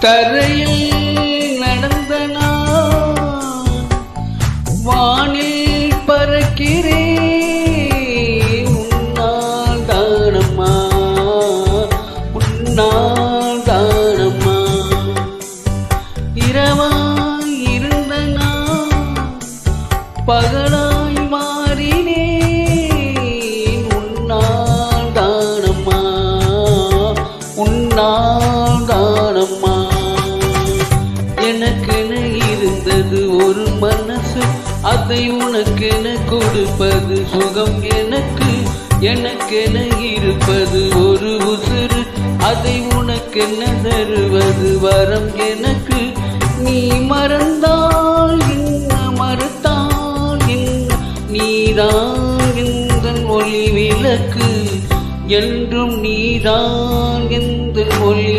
தரையில் நடந்த நான் வானில் பறக்கிறேன். உன்னால் தானம்மா, உன்னால் தானம்மா. இரவாய் இருந்த நான் பகலாய் மாறினேன். உன்னால் தானம்மா, உன்னால் தானம்மா. எனக்கென இருந்தது ஒரு மனசு, அதை உனக்கென கொடுப்பது சுகம். எனக்கென இருப்பது ஒரு உசுறு, அதை உனக்கென தருவது வரம். எனக்கு நீ மறந்தால் என்ன, மறுத்தால் என்ன, நீதான் எந்த ஒளி விளக்கு, என்றும் நீதான் எந்த ஒளி